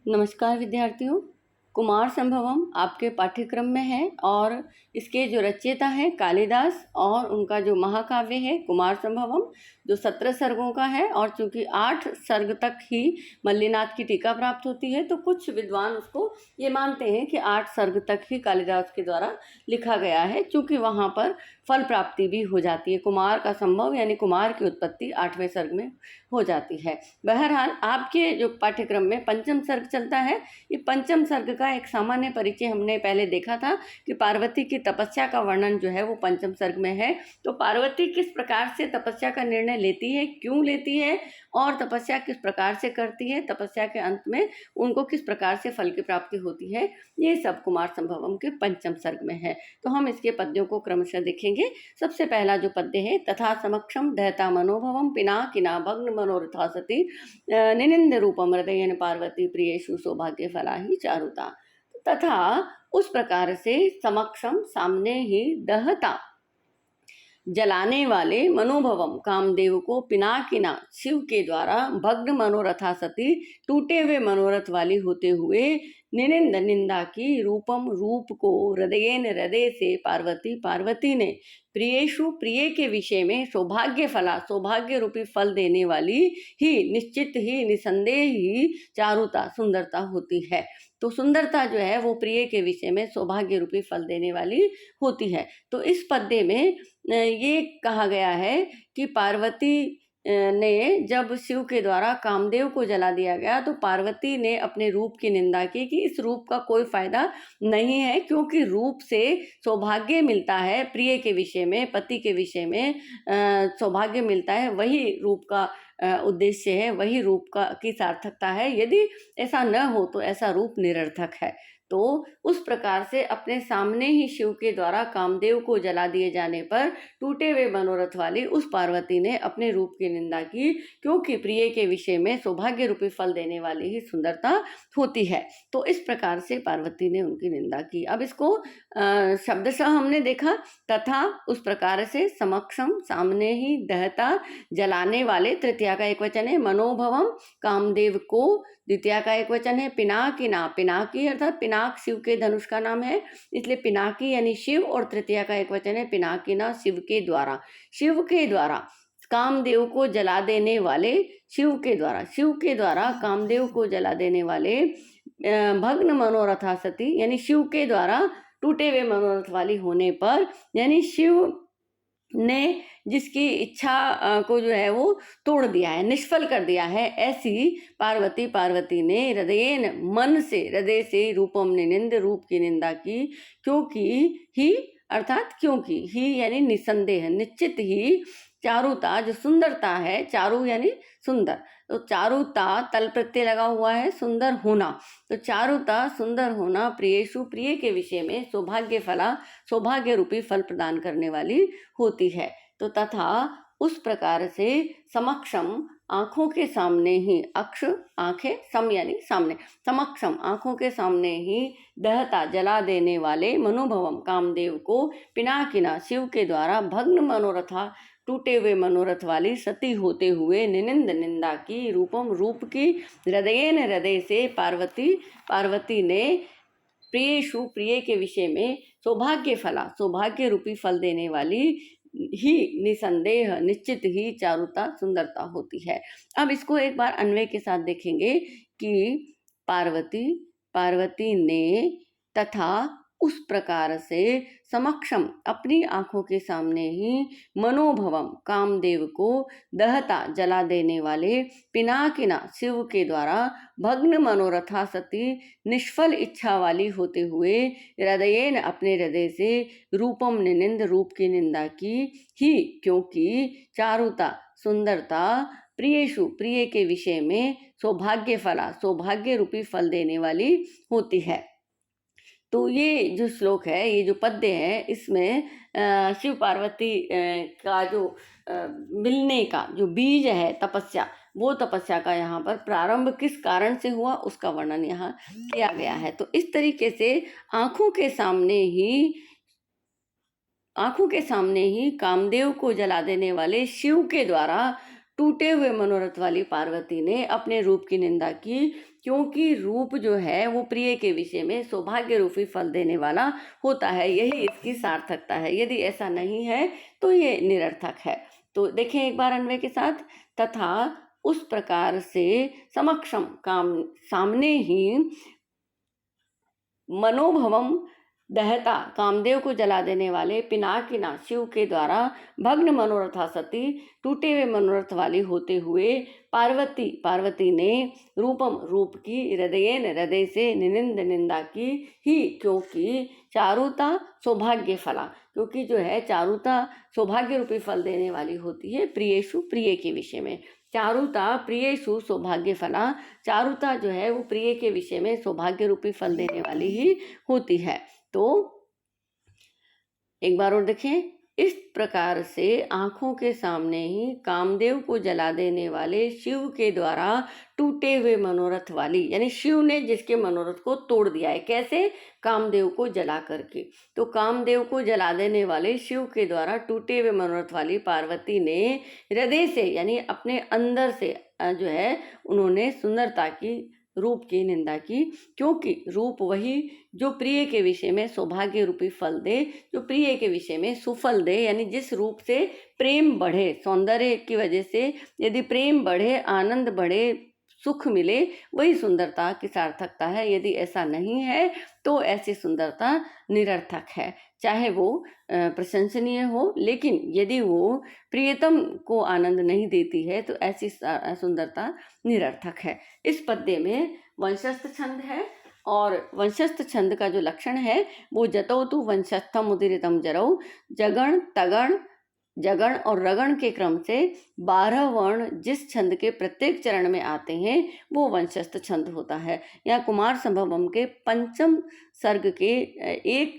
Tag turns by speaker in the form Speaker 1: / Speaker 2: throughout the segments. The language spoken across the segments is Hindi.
Speaker 1: नमस्कार विद्यार्थियों। कुमार संभवम आपके पाठ्यक्रम में है और इसके जो रचयिता हैं कालिदास और उनका जो महाकाव्य है कुमार संभवम जो 17 सर्गों का है और चूंकि 8 सर्ग तक ही मल्लिनाथ की टीका प्राप्त होती है तो कुछ विद्वान उसको ये मानते हैं कि 8 सर्ग तक ही कालिदास के द्वारा लिखा गया है, चूंकि वहाँ पर फल प्राप्ति भी हो जाती है। कुमार का संभव यानी कुमार की उत्पत्ति 8वें सर्ग में हो जाती है। बहरहाल आपके जो पाठ्यक्रम में पंचम सर्ग चलता है, ये पंचम सर्ग का एक सामान्य परिचय हमने पहले देखा था कि पार्वती की तपस्या का वर्णन जो है वो पंचम सर्ग में है। तो पार्वती किस प्रकार से तपस्या का निर्णय लेती है, क्यों लेती है और तपस्या किस प्रकार से करती है, तपस्या के अंत में उनको किस प्रकार से फल की प्राप्ति होती है, ये सब कुमार संभवम के पंचम सर्ग में है। तो हम इसके पद्यों को क्रमशः देखेंगे। सबसे पहला जो पद्य है, तथा समक्षम दहता मनोभवम पिनाकिना भग्न मनोरथा सती निनिंद रूपम हृदयन पार्वती प्रियेषु सौभाग्य फला ही चारुता। तथा उस प्रकार से समक्षम सामने ही दहता जलाने वाले मनोभवम कामदेव को पिनाकिना शिव के द्वारा भग्न मनोरथा सती टूटे हुए मनोरथ वाली होते हुए निनिंद निंदा की रूपम रूप को हृदयेन हृदय से पार्वती ने प्रियेषु प्रिय के विषय में सौभाग्य फला सौभाग्य रूपी फल देने वाली ही निश्चित ही निसंदेह ही चारुता सुंदरता होती है। तो सुंदरता जो है वो प्रिय के विषय में सौभाग्य रूपी फल देने वाली होती है। तो इस पद्य में ये कहा गया है कि पार्वती ने जब शिव के द्वारा कामदेव को जला दिया गया तो पार्वती ने अपने रूप की निंदा की कि इस रूप का कोई फायदा नहीं है, क्योंकि रूप से सौभाग्य मिलता है, प्रिय के विषय में पति के विषय में सौभाग्य मिलता है, वही रूप का उद्देश्य है, वही रूप का की सार्थकता है। यदि ऐसा न हो तो ऐसा रूप निरर्थक है। तो उस प्रकार से अपने सामने ही शिव के द्वारा कामदेव को जला दिए जाने पर टूटे हुए मनोरथ वाली उस पार्वती ने अपने रूप की निंदा की, क्योंकि प्रिय के विषय में सौभाग्य रूपी फल देने वाली ही सुंदरता होती है। तो इस प्रकार से पार्वती ने उनकी निंदा की। अब इसको शब्दशः हमने देखा, तथा उस प्रकार से समक्षम सामने ही दहता जलाने वाले, तृतीया का एक वचन है, मनोभवम कामदेव को द्वितीया का एक वचन है, पिनाकिना पिनाकी अर्थात पिनाक शिव के धनुष का नाम है, इसलिए पिनाकी यानी शिव, और तृतीया का एक वचन है पिनाकिना शिव के द्वारा कामदेव को जला देने वाले, शिव के द्वारा कामदेव को जला देने वाले भग्न मनोरथा सती यानी शिव के द्वारा टूटे हुए मनोरथ वाली होने पर, यानी शिव ने जिसकी इच्छा को जो है वो तोड़ दिया है, निष्फल कर दिया है, ऐसी पार्वती ने हृदयेन मन से, हृदय से रूपम निनिंद रूप की निंदा की, क्योंकि ही यानी निसंदेह निश्चित ही चारुता जो सुंदरता है, चारु यानी सुंदर, तो चारुता तल प्रत्यय लगा हुआ है, सुंदर होना, तो चारुता सुंदर होना प्रियेषु प्रिय के विषय में सौभाग्य फला सौभाग्य रूपी फल प्रदान करने वाली होती है। तो तथा उस प्रकार से समक्षम आंखों के सामने ही, अक्ष आंखें, सम यानी सामने, समक्षम आंखों के सामने ही दहता जला देने वाले मनोभवम कामदेव को पिनाकिना शिव के द्वारा भग्न मनोरथा टूटे हुए मनोरथ वाली सती होते हुए निनिंद निंदा की रूपम रूप की हृदयेन हृदय से पार्वती ने प्रियेषु प्रिय के विषय में सौभाग्य फला सौभाग्य रूपी फल देने वाली ही निसंदेह निश्चित ही चारुता सुंदरता होती है। अब इसको एक बार अन्वय के साथ देखेंगे कि पार्वती ने तथा उस प्रकार से समक्षम अपनी आंखों के सामने ही मनोभवम कामदेव को दहता जला देने वाले पिनाकिना शिव के द्वारा भग्न मनोरथा सती निष्फल इच्छा वाली होते हुए हृदयेन अपने हृदय से रूपम निनिंद रूप की निंदा की ही, क्योंकि चारुता सुंदरता प्रियेषु प्रिय के विषय में सौभाग्य फला सौभाग्य रूपी फल देने वाली होती है। तो ये जो श्लोक है, ये जो पद्य है, इसमें शिव पार्वती का जो मिलने का जो बीज है तपस्या, वो तपस्या का यहाँ पर प्रारंभ किस कारण से हुआ उसका वर्णन यहाँ किया गया है। तो इस तरीके से आंखों के सामने ही कामदेव को जला देने वाले शिव के द्वारा टूटे हुए मनोरथ वाली पार्वती ने अपने रूप की निंदा की, क्योंकि रूप जो है वो प्रिय के विषय में सौभाग्य रूपी फल देने वाला होता है, यही इसकी सार्थकता है। यदि ऐसा नहीं है तो ये निरर्थक है। तो देखें एक बार अन्वय के साथ, तथा उस प्रकार से समक्षम काम सामने ही मनोभवम दहता कामदेव को जला देने वाले पिनाकिना शिव के द्वारा भग्न मनोरथा सती टूटे हुए मनोरथ वाली होते हुए पार्वती ने रूपम रूप की हृदय से निनिंद निंदा की ही, क्योंकि चारुता सौभाग्य फला, क्योंकि जो है चारुता सौभाग्य रूपी फल देने वाली होती है प्रियेषु प्रिय के विषय में। चारुता प्रियेषु सौभाग्य फला, चारुता जो है वो प्रिय के विषय में सौभाग्य रूपी फल देने वाली ही होती है। तो एक बार और देखें, इस प्रकार से आंखों के सामने ही कामदेव को जला देने वाले शिव के द्वारा टूटे हुए मनोरथ वाली, यानी शिव ने जिसके मनोरथ को तोड़ दिया है, कैसे? कामदेव को जला करके। तो कामदेव को जला देने वाले शिव के द्वारा टूटे हुए मनोरथ वाली पार्वती ने हृदय से यानी अपने अंदर से जो है उन्होंने सुंदरता की रूप की निंदा की, क्योंकि रूप वही जो प्रिय के विषय में सौभाग्य रूपी फल दे, जो प्रिय के विषय में सुफल दे, यानी जिस रूप से प्रेम बढ़े, सौंदर्य की वजह से यदि प्रेम बढ़े, आनंद बढ़े, सुख मिले, वही सुंदरता की सार्थकता है। यदि ऐसा नहीं है तो ऐसी सुंदरता निरर्थक है, चाहे वो प्रशंसनीय हो, लेकिन यदि वो प्रियतम को आनंद नहीं देती है तो ऐसी सुंदरता निरर्थक है। इस पद्य में वंशस्थ छंद है, और वंशस्थ छंद का जो लक्षण है वो जतौ तु वंशस्थम उदीरितम जरौ, जगण तगण जगण और रगण के क्रम से 12 वर्ण जिस छंद के प्रत्येक चरण में आते हैं वो वंशस्थ छंद होता है। यहाँ कुमार संभवम के पंचम सर्ग के एक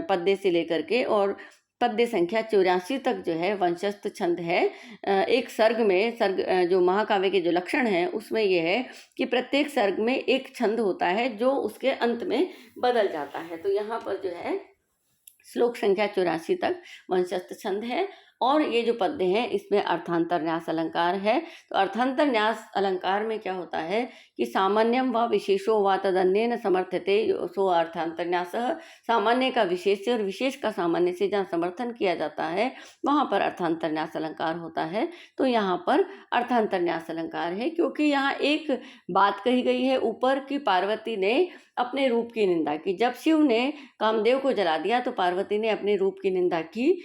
Speaker 1: पद्य से लेकर के और पद्य संख्या 84 तक जो है वंशस्थ छंद है। एक सर्ग में जो महाकाव्य के जो लक्षण है उसमें यह है कि प्रत्येक सर्ग में एक छंद होता है जो उसके अंत में बदल जाता है। तो यहाँ पर जो है श्लोक संख्या 84 तक वंशस्थ छंद है, और ये जो पद्य हैं इसमें अर्थांतर न्यास अलंकार है। तो अर्थांतर न्यास अलंकार में क्या होता है कि सामान्यम व विशेषो व तदन्येन समर्थते सो अर्थांतर न्यास, सामान्य का विशेष से और विशेष का सामान्य से जहाँ समर्थन किया जाता है वहाँ पर अर्थांतर न्यास अलंकार होता है। तो यहाँ पर अर्थांतर न्यास अलंकार है क्योंकि यहाँ एक बात कही गई है ऊपर की पार्वती ने अपने रूप की निंदा की। जब शिव ने कामदेव को जला दिया तो पार्वती ने अपने रूप की निंदा की।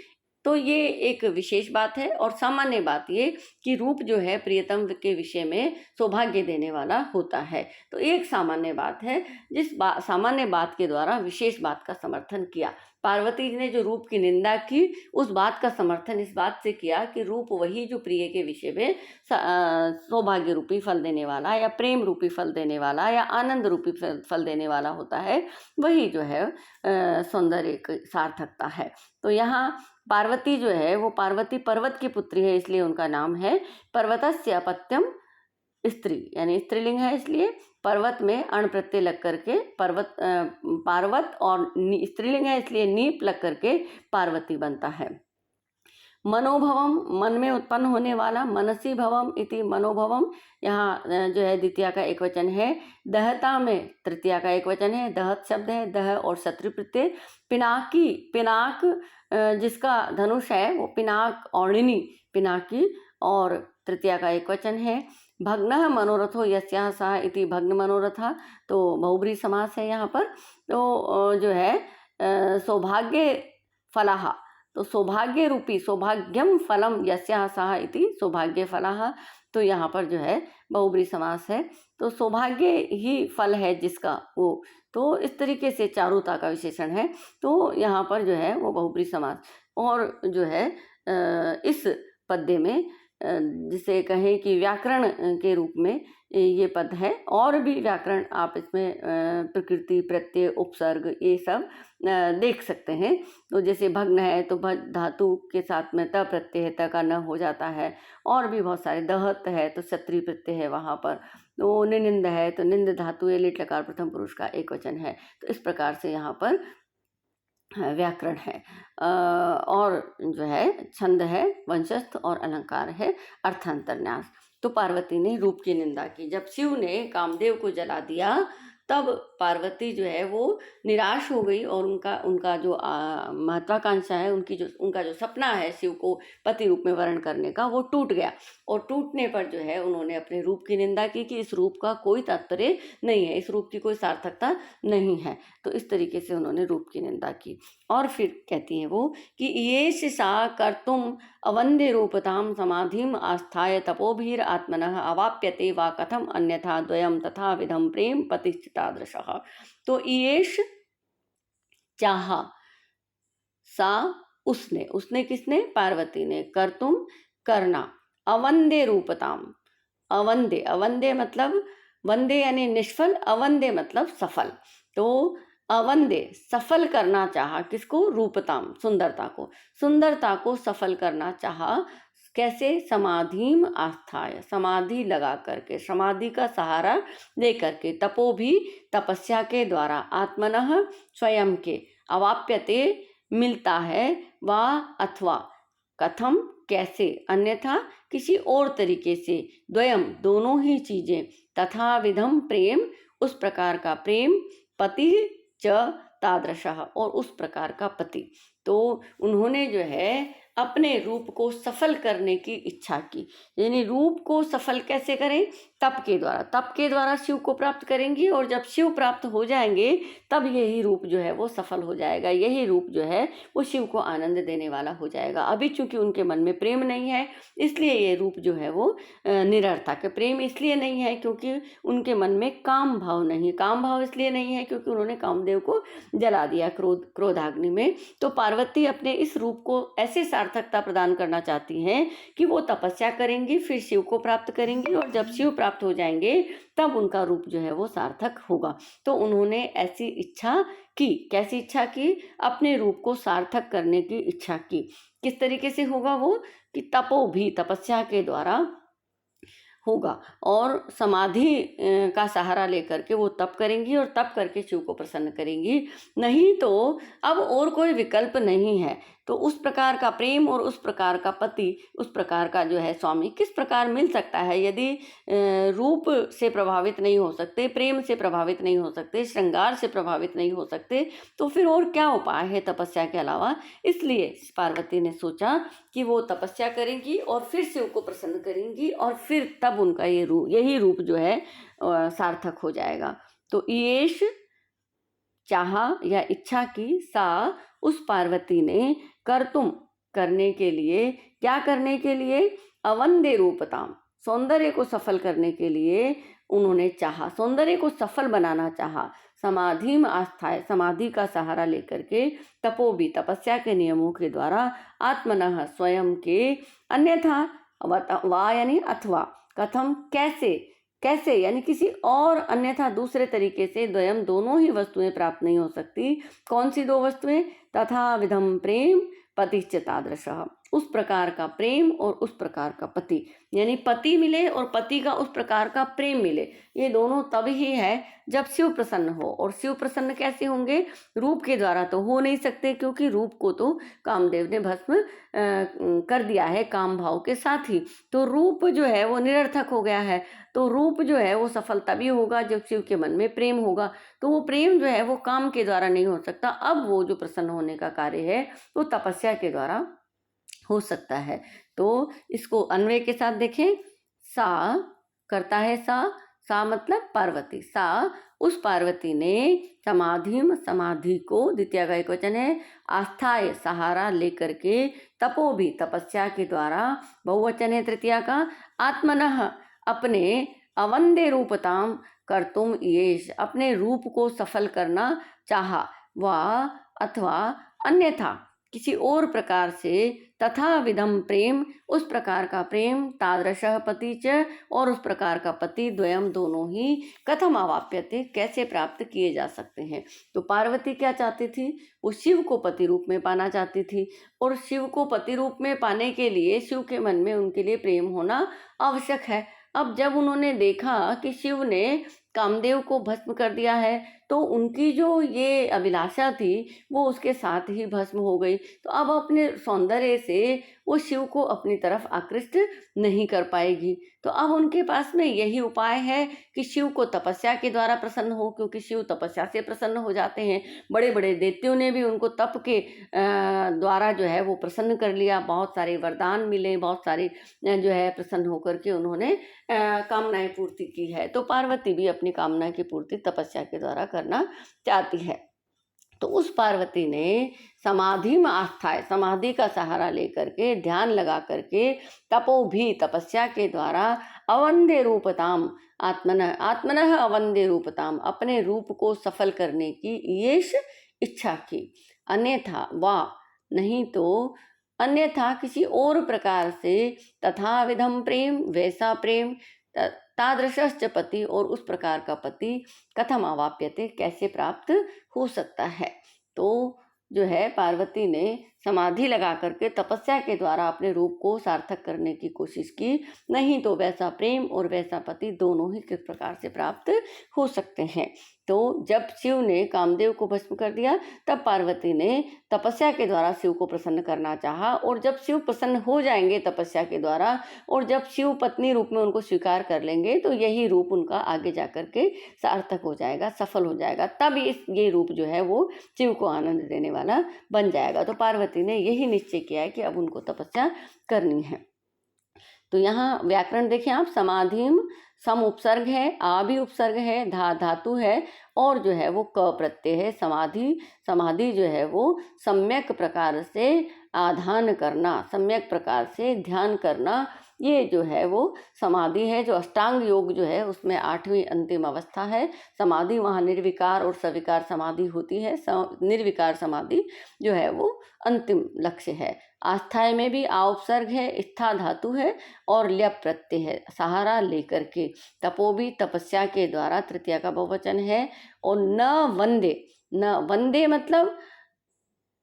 Speaker 1: तो ये एक विशेष बात है, और सामान्य बात ये कि रूप जो है प्रियतम के विषय में सौभाग्य देने वाला होता है। तो एक सामान्य बात है, जिस सामान्य बात के द्वारा विशेष बात का समर्थन किया। पार्वती ने जो रूप की निंदा की उस बात का समर्थन इस बात से किया कि रूप वही जो प्रिय के विषय में सौभाग्य रूपी फल देने वाला या प्रेम रूपी फल देने वाला या आनंद रूपी फल देने वाला होता है, वही जो है सौंदर्य की सार्थकता है। तो यहाँ पार्वती जो है वो पार्वती पर्वत की पुत्री है, इसलिए उनका नाम है पर्वतस्य अपत्यम स्त्री, यानी स्त्रीलिंग है इसलिए पर्वत में अण प्रत्यय लग करके पार्वत, और स्त्रीलिंग है इसलिए नीप लग करके पार्वती बनता है। मनोभवम मन में उत्पन्न होने वाला, मनसी भवम इति मनोभवम, यहाँ जो है द्वितीया का एक वचन है। दहता में तृतीया का एक वचन है, दहत शब्द है, दह और शत्रु प्रत्यय। पिनाकी, पिनाक जिसका धनुष है वो पिनाक, औणिनी पिनाकी, और तृतीया का एक वचन है। भग्न मनोरथो यस्याः सः इति भग्न मनोरथा, तो बहुब्री समास है यहाँ पर। तो जो है सौभाग्य फलाः, तो सौभाग्य रूपी सौभाग्यम फलम यस्याः सः इति सौभाग्य फलाः, तो यहाँ पर जो है बहुब्री समास है। तो सौभाग्य ही फल है जिसका वो, तो इस तरीके से चारुता का विशेषण है। तो यहाँ पर जो है वो बहुब्री समास, और जो है इस पद्य में जिसे कहें कि व्याकरण के रूप में ये पद है। और भी व्याकरण आप इसमें प्रकृति, प्रत्यय, उपसर्ग ये सब देख सकते हैं। तो जैसे भग्न है तो भज धातु के साथ में त प्रत्यय है, त का न हो जाता है। और भी बहुत सारे, दहत है तो क्षत्रिय प्रत्यय है वहाँ पर। तो निनिंद है तो निंद धातु है, लिट लकार प्रथम पुरुष का एक वचन है। तो इस प्रकार से यहाँ पर व्याकरण है। और जो है छंद है वंशस्थ, और अलंकार है अर्थांतर न्यास। तो पार्वती ने रूप की निंदा की। जब शिव ने कामदेव को जला दिया तब पार्वती जो है वो निराश हो गई और उनका उनका जो महत्वाकांक्षा है, उनका जो सपना है शिव को पति रूप में वर्ण करने का, वो टूट गया। और टूटने पर जो है उन्होंने अपने रूप की निंदा की कि इस रूप का कोई तात्पर्य नहीं है, इस रूप की कोई सार्थकता नहीं है। तो इस तरीके से उन्होंने रूप की निंदा की। और फिर कहती हैं वो कि येष सा कर्तुम अवंदे रूपताम समाधिम आस्थाय तपोभीर आत्मनः अवाप्यते वा कथम अन्यथा द्वयम तथा विधम प्रेम पतिश्चितादृशः। तो येष चाहा, सा उसने किसने? पार्वती ने, कर्तुम करना, अवंदे रूपताम, अवंदे मतलब वंदे यानी निष्फल, अवंदे मतलब सफल। तो अवंदे सफल करना चाहा, किसको? रूपताम, सुंदरता को सफल करना चाहा। कैसे? समाधिम आस्थाय, समाधि लगा करके, समाधि का सहारा ले करके, तपो भी तपस्या के द्वारा, आत्मनः स्वयं के, अवाप्यते मिलता है, वा अथवा, कथम कैसे, अन्यथा किसी और तरीके से, द्वयम दोनों ही चीजें, तथा विधम प्रेम उस प्रकार का प्रेम, पति च तादृशः और उस प्रकार का पति। तो उन्होंने जो है अपने रूप को सफल करने की इच्छा की। यानी रूप को सफल कैसे करें? तप के द्वारा शिव को प्राप्त करेंगी, और जब शिव प्राप्त हो जाएंगे तब यही रूप जो है वो सफल हो जाएगा, यही रूप जो है वो शिव को आनंद देने वाला हो जाएगा। अभी चूंकि उनके मन में प्रेम नहीं है, इसलिए ये रूप जो है वो निरर्थक है। प्रेम इसलिए नहीं है क्योंकि उनके मन में काम भाव नहीं, काम भाव इसलिए नहीं है क्योंकि उन्होंने कामदेव को जला दिया क्रोधाग्नि में। तो पार्वती अपने इस रूप को ऐसे सार्थकता प्रदान करना चाहती हैं कि वो तपस्या करेंगी, फिर शिव को प्राप्त करेंगी, और जब शिव प्राप्त हो जाएंगे तब उनका रूप जो है वो सार्थक होगा। तो उन्होंने ऐसी इच्छा की। कैसी इच्छा की? अपने रूप को सार्थक करने की इच्छा की। किस तरीके से होगा वो? कि तपो भी, तपस्या के द्वारा होगा, और समाधि का सहारा लेकर के वो तप करेंगी, और तप करके शिव को प्रसन्न करेंगी। नहीं तो अब और कोई विकल्प नहीं है। तो उस प्रकार का प्रेम और उस प्रकार का पति, उस प्रकार का जो है स्वामी किस प्रकार मिल सकता है? यदि रूप से प्रभावित नहीं हो सकते, प्रेम से प्रभावित नहीं हो सकते, श्रृंगार से प्रभावित नहीं हो सकते, तो फिर और क्या उपाय है तपस्या के अलावा? इसलिए पार्वती ने सोचा कि वो तपस्या करेंगी और फिर शिव को प्रसन्न करेंगी, और फिर तब उनका यही रूप जो है सार्थक हो जाएगा। तो येष चाहा या इच्छा की, सा उस पार्वती ने, कर्तुम करने के लिए, क्या करने के लिए? अवंदे रूपताम, सौंदर्य को सफल करने के लिए उन्होंने चाहा, सौंदर्य को सफल बनाना चाहा। समाधि में आस्थाए, समाधि का सहारा लेकर के, तपो भी तपस्या के नियमों के द्वारा, आत्मनः स्वयं के, अन्यथा वा यानी अथवा, कथम कैसे यानी किसी और, अन्यथा दूसरे तरीके से, द्वयम दोनों ही वस्तुएं प्राप्त नहीं हो सकती। कौन सी दो वस्तुएं? तथा विधम प्रेम पतिश्च तादृशः, उस प्रकार का प्रेम और उस प्रकार का पति, यानी पति मिले और पति का उस प्रकार का प्रेम मिले। ये दोनों तब ही है जब शिव प्रसन्न हो। और शिव प्रसन्न कैसे होंगे? रूप के द्वारा तो हो नहीं सकते, क्योंकि रूप को तो कामदेव ने भस्म कर दिया है काम भाव के साथ ही। तो रूप जो है वो निरर्थक हो गया है। तो रूप जो है वो सफल तभी होगा जब शिव के मन में प्रेम होगा। तो वो प्रेम जो है वो काम के द्वारा नहीं हो सकता। अब वो जो प्रसन्न होने का कार्य है वो तपस्या के द्वारा हो सकता है। तो इसको अन्वय के साथ देखें। सा करता है, सा मतलब पार्वती। सा उस पार्वती ने समाधि को, द्वितीय का एकवचन है, आस्थाय सहारा लेकर के, तपो भी तपस्या के द्वारा, बहुवचन है तृतीया का, आत्मनः अपने, अवंदे रूपताम कर्तुम येष अपने रूप को सफल करना चाहा, वा अथवा अन्यथा किसी और प्रकार से, तथा विधम प्रेम उस प्रकार का प्रेम, तादृशः पति च और उस प्रकार का पति, द्वयम दोनों ही, कथम अवाप्यते कैसे प्राप्त किए जा सकते हैं। तो पार्वती क्या चाहती थी? वो शिव को पति रूप में पाना चाहती थी, और शिव को पति रूप में पाने के लिए शिव के मन में उनके लिए प्रेम होना आवश्यक है। अब जब उन्होंने देखा कि शिव ने कामदेव को भस्म कर दिया है, तो उनकी जो ये अभिलाषा थी वो उसके साथ ही भस्म हो गई। तो अब अपने सौंदर्य से वो शिव को अपनी तरफ आकृष्ट नहीं कर पाएगी। तो अब उनके पास में यही उपाय है कि शिव को तपस्या के द्वारा प्रसन्न हो, क्योंकि शिव तपस्या से प्रसन्न हो जाते हैं। बड़े बड़े दैत्यों ने भी उनको तप के द्वारा जो है वो प्रसन्न कर लिया, बहुत सारे वरदान मिले, बहुत सारी जो है प्रसन्न होकर के उन्होंने कामनाएं पूर्ति की है। तो पार्वती भी अपनी कामना की पूर्ति तपस्या के द्वारा करना चाहती है। तो उस पार्वती ने समाधि में आस्था है, समाधि का सहारा लेकर के ध्यान लगा करके तपो भी तपस्या के द्वारा अवंदे रूपताम आत्मनः अवंदे रूपताम अपने रूप को सफल करने की येष इच्छा की। अन्यथा नहीं तो अन्यथा किसी और प्रकार से तथा विधम प्रेम वैसा प्रेम तादृशश्च पति और उस प्रकार का पति कथम अवाप्यते कैसे प्राप्त हो सकता है। तो जो है पार्वती ने समाधि लगा करके तपस्या के द्वारा अपने रूप को सार्थक करने की कोशिश की, नहीं तो वैसा प्रेम और वैसा पति दोनों ही किस प्रकार से प्राप्त हो सकते हैं। तो जब शिव ने कामदेव को भस्म कर दिया तब पार्वती ने तपस्या के द्वारा शिव को प्रसन्न करना चाहा, और जब शिव प्रसन्न हो जाएंगे तपस्या के द्वारा और जब शिव पत्नी रूप में उनको स्वीकार कर लेंगे तो यही रूप उनका आगे जाकर के सार्थक हो जाएगा, सफल हो जाएगा। तब ये रूप जो है वो शिव को आनंद देने वाला बन जाएगा। तो पार्वती ने यही निश्चय किया है कि अब उनको तपस्या करनी है। तो यहाँ व्याकरण देखें आप, समाधिम सम उपसर्ग है, आ भी उपसर्ग है, धातु है और जो है वो क प्रत्यय है। समाधि जो है वो सम्यक प्रकार से आधान करना, सम्यक प्रकार से ध्यान करना, ये जो है वो समाधि है। जो अष्टांग योग जो है उसमें 8वीं अंतिम अवस्था है समाधि। वहाँ निर्विकार और सविकार समाधि होती है। निर्विकार समाधि जो है वो अंतिम लक्ष्य है। आस्थाय में भी आ उपसर्ग है, स्था धातु है और ल्यप प्रत्यय है, सहारा लेकर के। तपो भी तपस्या के द्वारा तृतीया का बहुवचन है। और न वंदे मतलब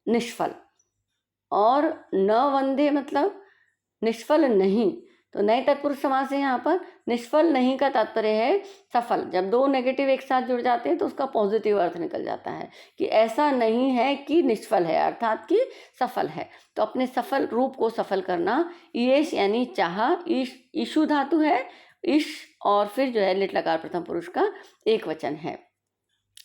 Speaker 1: निष्फल, और न वंदे मतलब निष्फल नहीं। तो नए तत्पुरुष समास है यहाँ पर। निष्फल नहीं का तात्पर्य है सफल। जब दो नेगेटिव एक साथ जुड़ जाते हैं तो उसका पॉजिटिव अर्थ निकल जाता है कि ऐसा नहीं है कि निष्फल है, अर्थात कि सफल है। तो अपने सफल रूप को सफल करना, ईश यानी चाह, ईशु धातु है, ईश और फिर जो है लिट लकार प्रथम पुरुष का एक वचन है।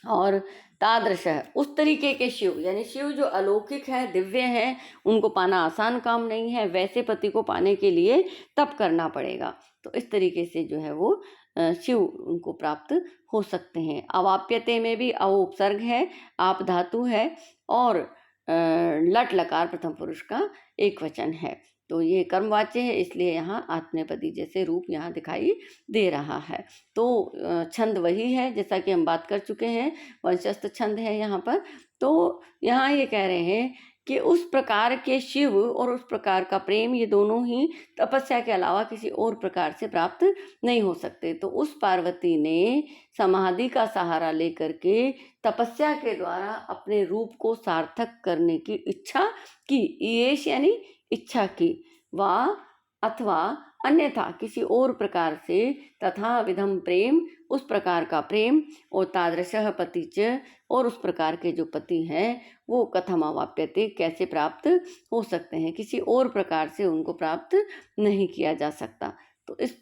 Speaker 1: और तादृश है उस तरीके के शिव, यानी शिव जो अलौकिक है, दिव्य है, उनको पाना आसान काम नहीं है। वैसे पति को पाने के लिए तप करना पड़ेगा। तो इस तरीके से जो है वो शिव उनको प्राप्त हो सकते हैं। अवाप्यते में भी अव उपसर्ग है, आप धातु है और लट लकार प्रथम पुरुष का एक वचन है। तो ये कर्मवाच्य है, इसलिए यहाँ आत्मनेपदी जैसे रूप यहाँ दिखाई दे रहा है। तो छंद वही है जैसा कि हम बात कर चुके हैं, वंशस्थ छंद है यहाँ पर। तो यहाँ ये कह रहे हैं कि उस प्रकार के शिव और उस प्रकार का प्रेम, ये दोनों ही तपस्या के अलावा किसी और प्रकार से प्राप्त नहीं हो सकते। तो उस पार्वती ने समाधि का सहारा लेकर के तपस्या के द्वारा अपने रूप को सार्थक करने की इच्छा की। ईश यानी इच्छा की, वा अथवा अन्यथा किसी और प्रकार से, तथा विधम प्रेम उस प्रकार का प्रेम, और तादृशः पति च और उस प्रकार के जो पति हैं वो कथम अवाप्यते कैसे प्राप्त हो सकते हैं, किसी और प्रकार से उनको प्राप्त नहीं किया जा सकता। तो इस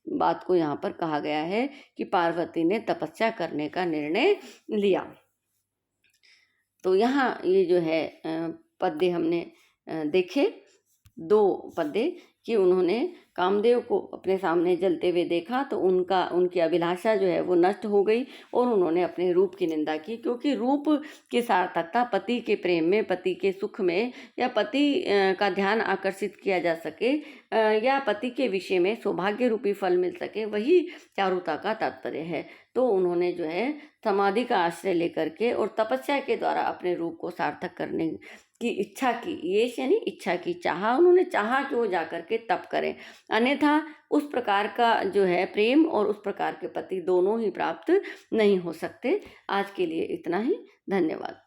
Speaker 1: बात को यहाँ पर कहा गया है कि पार्वती ने तपस्या करने का निर्णय लिया। तो यहाँ ये जो है पद्य हमने देखे, 2 पद्य कि उन्होंने कामदेव को अपने सामने जलते हुए देखा तो उनकी अभिलाषा जो है वो नष्ट हो गई और उन्होंने अपने रूप की निंदा की, क्योंकि रूप की सार्थकता पति के प्रेम में, पति के सुख में, या पति का ध्यान आकर्षित किया जा सके, या पति के विषय में सौभाग्य रूपी फल मिल सके, वही चारुता का तात्पर्य है। तो उन्होंने जो है समाधि का आश्रय लेकर के और तपस्या के द्वारा अपने रूप को सार्थक करने की इच्छा की। ये यानी इच्छा की, चाहा, उन्होंने चाहा कि वो जाकर के तप करें, अन्यथा उस प्रकार का जो है प्रेम और उस प्रकार के पति दोनों ही प्राप्त नहीं हो सकते। आज के लिए इतना ही, धन्यवाद।